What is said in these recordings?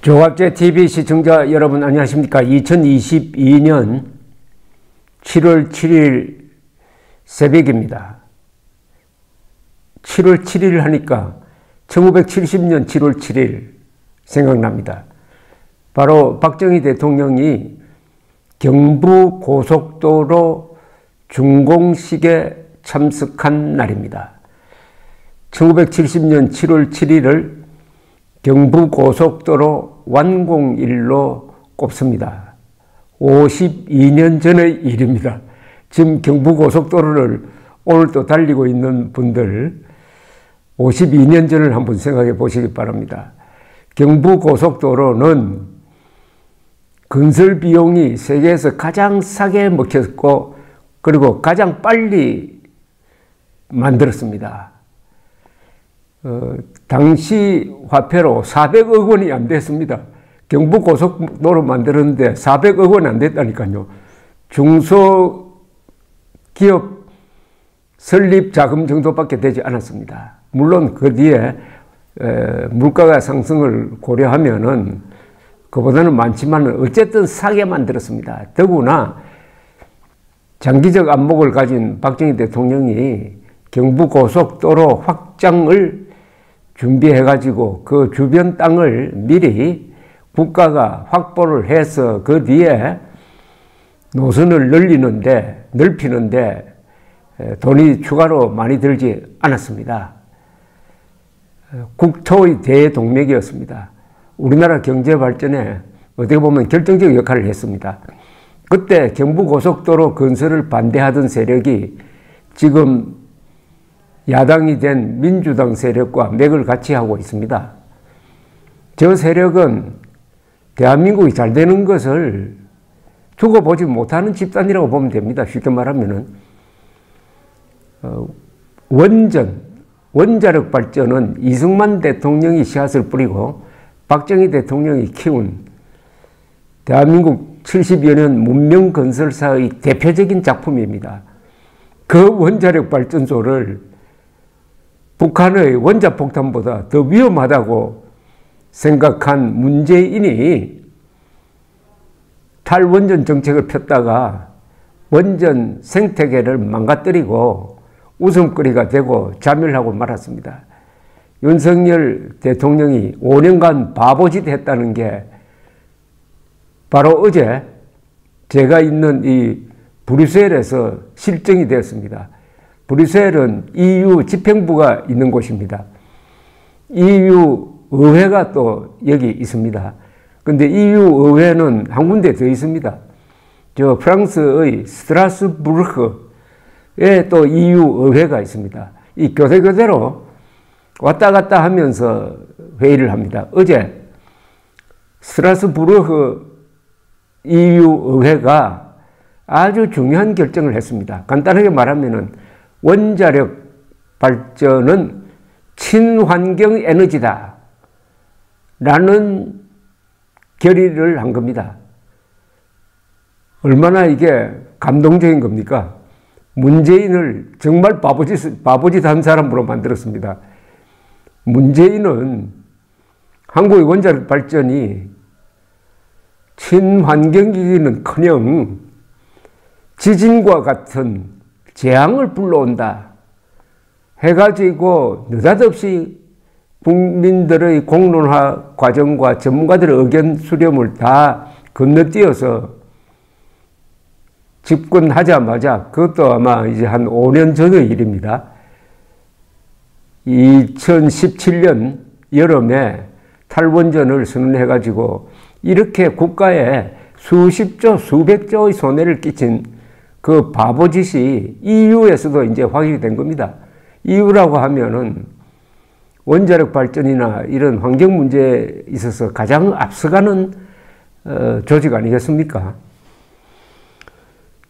조갑제 TV 시청자 여러분 안녕하십니까? 2022년 7월 7일 새벽입니다. 7월 7일 하니까 1970년 7월 7일 생각납니다. 바로 박정희 대통령이 경부고속도로 준공식에 참석한 날입니다. 1970년 7월 7일을 경부고속도로 완공일로 꼽습니다. 52년 전의 일입니다. 지금 경부고속도로를 오늘 또 달리고 있는 분들 52년 전을 한번 생각해 보시기 바랍니다. 경부고속도로는 건설 비용이 세계에서 가장 싸게 먹혔고 그리고 가장 빨리 만들었습니다. 당시 화폐로 400억 원이 안 됐습니다. 경부고속도로 만들었는데 400억 원 안 됐다니까요. 중소기업 설립 자금 정도밖에 되지 않았습니다. 물론 그 뒤에 물가가 상승을 고려하면은 그보다는 많지만 어쨌든 싸게 만들었습니다. 더구나 장기적 안목을 가진 박정희 대통령이 경부고속도로 확장을 준비해가지고 그 주변 땅을 미리 국가가 확보를 해서 그 뒤에 노선을 넓히는데 돈이 추가로 많이 들지 않았습니다. 국토의 대동맥이었습니다. 우리나라 경제 발전에 어떻게 보면 결정적 역할을 했습니다. 그때 경부고속도로 건설을 반대하던 세력이 지금 야당이 된 민주당 세력과 맥을 같이 하고 있습니다. 저 세력은 대한민국이 잘 되는 것을 두고 보지 못하는 집단이라고 보면 됩니다. 쉽게 말하면은 원자력 발전은 이승만 대통령이 씨앗을 뿌리고 박정희 대통령이 키운 대한민국 70여 년 문명 건설사의 대표적인 작품입니다. 그 원자력 발전소를 북한의 원자폭탄보다 더 위험하다고 생각한 문재인이 탈원전 정책을 폈다가 원전 생태계를 망가뜨리고 웃음거리가 되고 자멸하고 말았습니다. 윤석열 대통령이 5년간 바보짓 했다는 게 바로 어제 제가 있는 이 브뤼셀에서 실정이 되었습니다. 브뤼셀은 EU 집행부가 있는 곳입니다. EU 의회가 또 여기 있습니다. 근데 EU 의회는 한 군데 더 있습니다. 저 프랑스의 스트라스부르크에 또 EU 의회가 있습니다. 이 교대로 왔다 갔다 하면서 회의를 합니다. 어제 스트라스부르크 EU 의회가 아주 중요한 결정을 했습니다. 간단하게 말하면은 원자력 발전은 친환경 에너지다 라는 결의를 한 겁니다. 얼마나 이게 감동적인 겁니까? 문재인을 정말 바보짓 한 사람으로 만들었습니다. 문재인은 한국의 원자력 발전이 친환경이기는커녕 지진과 같은 재앙을 불러온다 해가지고 느닷없이 국민들의 공론화 과정과 전문가들의 의견 수렴을 다 건너뛰어서 집권하자마자 그것도 아마 이제 한 5년 전의 일입니다. 2017년 여름에 탈원전을 선언해가지고 이렇게 국가에 수십조, 수백조의 손해를 끼친 그 바보짓이 EU에서도 이제 확인이 된 겁니다. EU라고 하면은 원자력 발전이나 이런 환경 문제에 있어서 가장 앞서가는 조직 아니겠습니까?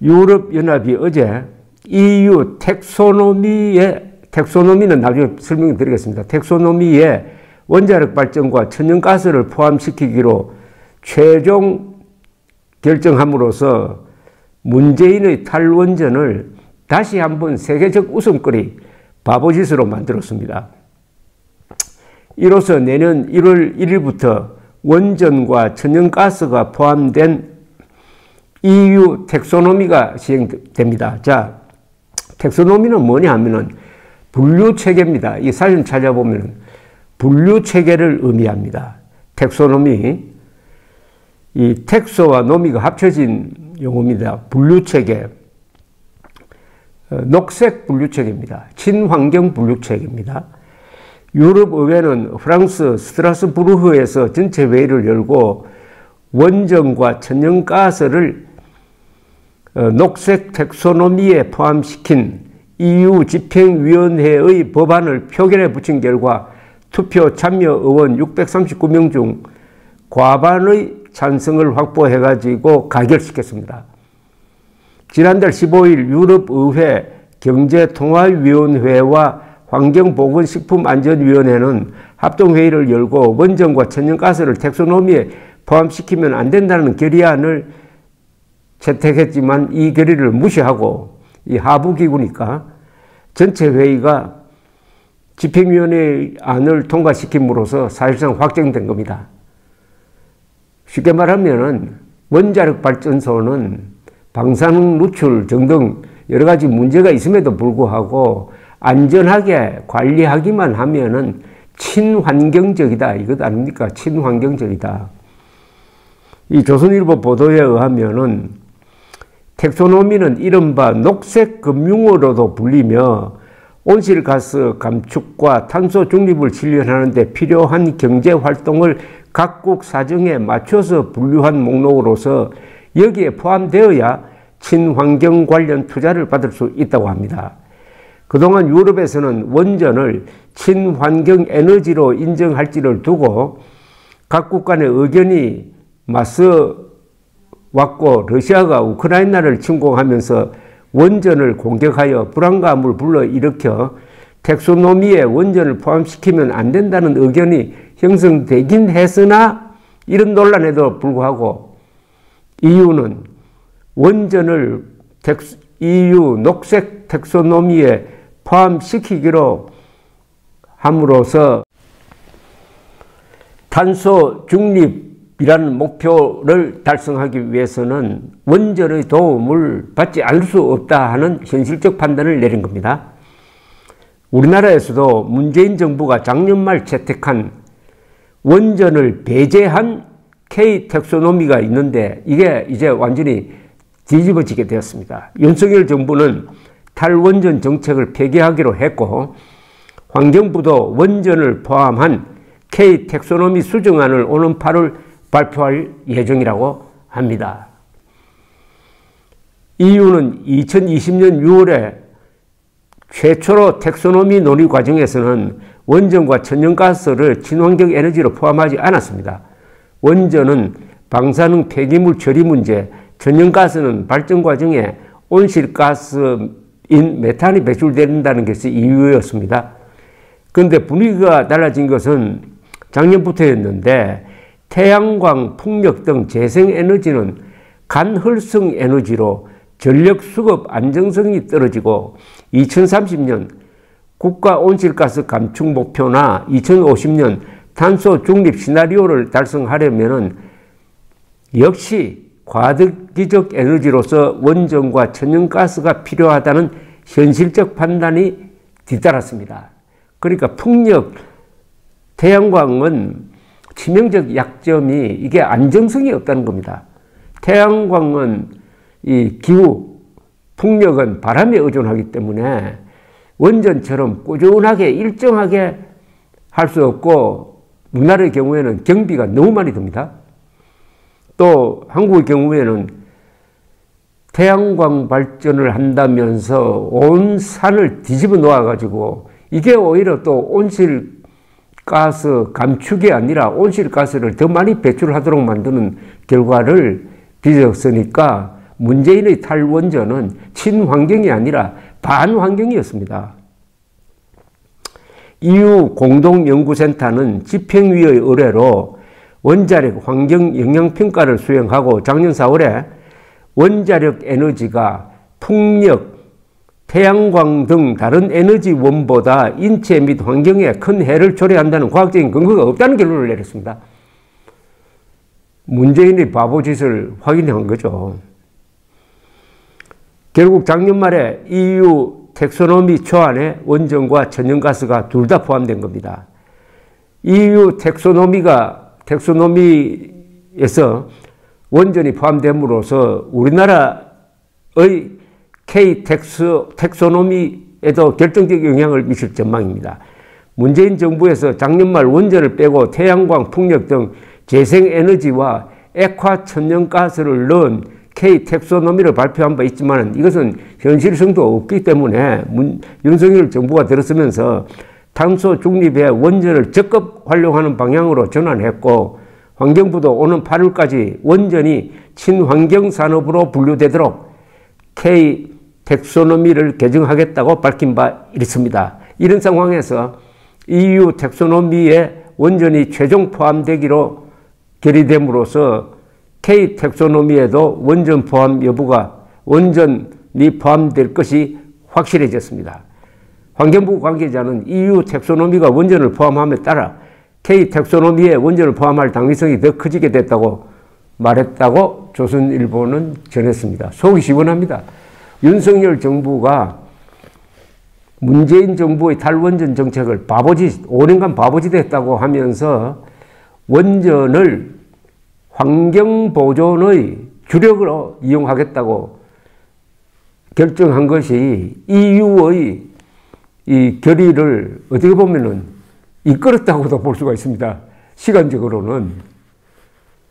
유럽연합이 어제 EU 텍소노미는 나중에 설명드리겠습니다. 텍소노미에 원자력 발전과 천연가스를 포함시키기로 최종 결정함으로써 문재인의 탈원전을 다시 한번 세계적 웃음거리, 바보짓으로 만들었습니다. 이로써 내년 1월 1일부터 원전과 천연가스가 포함된 EU 텍소노미가 시행됩니다. 자, 텍소노미는 뭐냐 하면은 분류체계입니다. 이 사진 찾아보면 분류체계를 의미합니다. 텍소노미, 이 텍소와 노미가 합쳐진 용어입니다. 분류체계, 녹색 분류체계입니다. 친환경 분류체계입니다. 유럽의회는 프랑스 스트라스부르흐에서 전체 회의를 열고 원전과 천연가스를 녹색 텍소노미에 포함시킨 EU 집행위원회의 법안을 표결에 붙인 결과 투표 참여 의원 639명 중 과반의 찬성을 확보해가지고 가결시켰습니다. 지난달 15일 유럽의회 경제통화위원회와 환경보건식품안전위원회는 합동회의를 열고 원전과 천연가스를 텍소노미에 포함시키면 안 된다는 결의안을 채택했지만 이 결의를 무시하고 이 하부기구니까 전체 회의가 집행위원회의 안을 통과시킴으로써 사실상 확정된 겁니다. 쉽게 말하면 원자력 발전소는 방사능 누출 등등 여러 가지 문제가 있음에도 불구하고 안전하게 관리하기만 하면은 친환경적이다. 이것 아닙니까? 친환경적이다. 이 조선일보 보도에 의하면은 텍소노미는 이른바 녹색 금융으로도 불리며 온실가스 감축과 탄소 중립을 실현하는 데 필요한 경제활동을 각국 사정에 맞춰서 분류한 목록으로서 여기에 포함되어야 친환경 관련 투자를 받을 수 있다고 합니다. 그동안 유럽에서는 원전을 친환경 에너지로 인정할지를 두고 각국 간의 의견이 맞서 왔고 러시아가 우크라이나를 침공하면서 원전을 공격하여 불안감을 불러일으켜 텍소노미에 원전을 포함시키면 안 된다는 의견이 형성되긴 했으나 이런 논란에도 불구하고 EU는 원전을 EU 녹색 텍소노미에 포함시키기로 함으로써 탄소 중립이라는 목표를 달성하기 위해서는 원전의 도움을 받지 않을 수 없다 하는 현실적 판단을 내린 겁니다. 우리나라에서도 문재인 정부가 작년 말 채택한 원전을 배제한 K 텍소노미가 있는데 이게 이제 완전히 뒤집어지게 되었습니다. 윤석열 정부는 탈원전 정책을 폐기하기로 했고 환경부도 원전을 포함한 K 텍소노미 수정안을 오는 8월 발표할 예정이라고 합니다. EU는 2020년 6월에 최초로 텍소노미 논의 과정에서는 원전과 천연가스를 친환경 에너지로 포함하지 않았습니다. 원전은 방사능 폐기물 처리 문제, 천연가스는 발전 과정에 온실가스인 메탄이 배출된다는 것이 이유였습니다. 그런데 분위기가 달라진 것은 작년부터였는데 태양광, 풍력 등 재생에너지는 간헐성 에너지로 전력 수급 안정성이 떨어지고 2030년 국가 온실가스 감축 목표나 2050년 탄소 중립 시나리오를 달성하려면 역시 과대기적 에너지로서 원전과 천연가스가 필요하다는 현실적 판단이 뒤따랐습니다. 그러니까 풍력, 태양광은 치명적 약점이 이게 안정성이 없다는 겁니다. 태양광은 이 기후, 풍력은 바람에 의존하기 때문에 원전처럼 꾸준하게 일정하게 할 수 없고 우리나라의 경우에는 경비가 너무 많이 듭니다. 또 한국의 경우에는 태양광 발전을 한다면서 온 산을 뒤집어 놓아가지고 이게 오히려 또 온실가스 감축이 아니라 온실가스를 더 많이 배출하도록 만드는 결과를 빚었으니까 문재인의 탈원전은 친환경이 아니라 반환경이었습니다. EU 공동연구센터는 집행위의 의뢰로 원자력 환경 영향평가를 수행하고 작년 4월에 원자력 에너지가 풍력, 태양광 등 다른 에너지 원보다 인체 및 환경에 큰 해를 초래한다는 과학적인 근거가 없다는 결론을 내렸습니다. 문재인의 바보짓을 확인한 거죠. 결국 작년 말에 EU 텍소노미 초안에 원전과 천연가스가 둘 다 포함된 겁니다. EU 텍소노미에서 원전이 포함됨으로써 우리나라의 K 텍소노미에도 결정적 영향을 미칠 전망입니다. 문재인 정부에서 작년 말 원전을 빼고 태양광, 풍력 등 재생에너지와 액화 천연가스를 넣은 K 텍소노미를 발표한 바 있지만 이것은 현실성도 없기 때문에 윤석열 정부가 들어서면서 탄소 중립에 원전을 적극 활용하는 방향으로 전환했고, 환경부도 오는 8월까지 원전이 친환경산업으로 분류되도록 K 텍소노미를 개정하겠다고 밝힌 바 있습니다. 이런 상황에서 EU 텍소노미에 원전이 최종 포함되기로 결의됨으로써 K 텍소노미에도 원전이 포함될 것이 확실해졌습니다. 환경부 관계자는 EU 텍소노미가 원전을 포함함에 따라 K 텍소노미에 원전을 포함할 당위성이 더 커지게 됐다고 말했다고 조선일보는 전했습니다. 속이 시원합니다. 윤석열 정부가 문재인 정부의 탈원전 정책을 5년간 바보짓 했다고 하면서 원전을 환경보존의 주력으로 이용하겠다고 결정한 것이 EU의 이 결의를 어떻게 보면은 이끌었다고도 볼 수가 있습니다. 시간적으로는.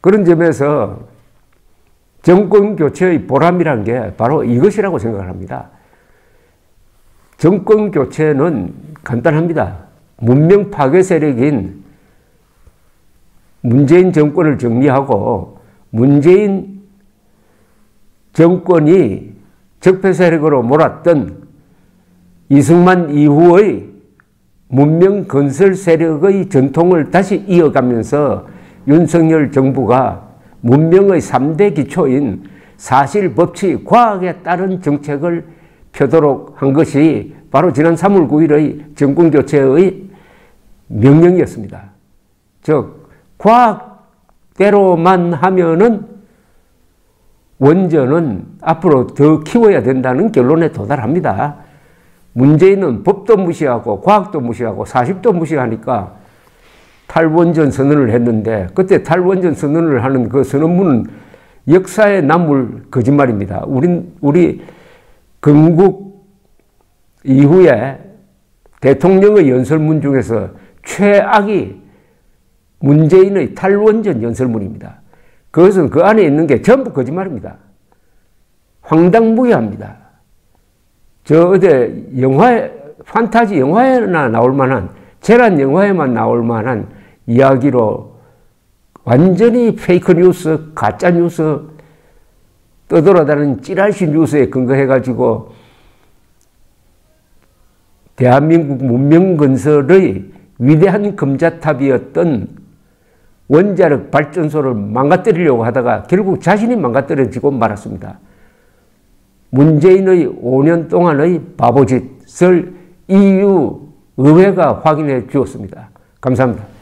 그런 점에서 정권 교체의 보람이란 게 바로 이것이라고 생각을 합니다. 정권 교체는 간단합니다. 문명 파괴 세력인 문재인 정권을 정리하고 문재인 정권이 적폐 세력으로 몰았던 이승만 이후의 문명 건설 세력의 전통을 다시 이어가면서 윤석열 정부가 문명의 3대 기초인 사실, 법치, 과학에 따른 정책을 펴도록 한 것이 바로 지난 3월 9일의 정권교체의 명령이었습니다. 즉 과학대로만 하면은 원전은 앞으로 더 키워야 된다는 결론에 도달합니다. 문재인은 법도 무시하고 과학도 무시하고 사실도 무시하니까 탈원전 선언을 했는데, 그때 탈원전 선언을 하는 그 선언문은 역사에 남을 거짓말입니다. 우리 건국 이후에 대통령의 연설문 중에서 최악이 문재인의 탈원전 연설문입니다. 그것은 그 안에 있는 게 전부 거짓말입니다. 황당무계합니다. 어디 판타지 영화에나 나올 만한, 재난 영화에만 나올 만한 이야기로 완전히 페이크 뉴스, 가짜 뉴스, 떠돌아다니는 찌라시 뉴스에 근거해가지고 대한민국 문명 건설의 위대한 금자탑이었던 원자력 발전소를 망가뜨리려고 하다가 결국 자신이 망가뜨려지고 말았습니다. 문재인의 5년 동안의 바보짓을 EU 의회가 확인해 주었습니다. 감사합니다.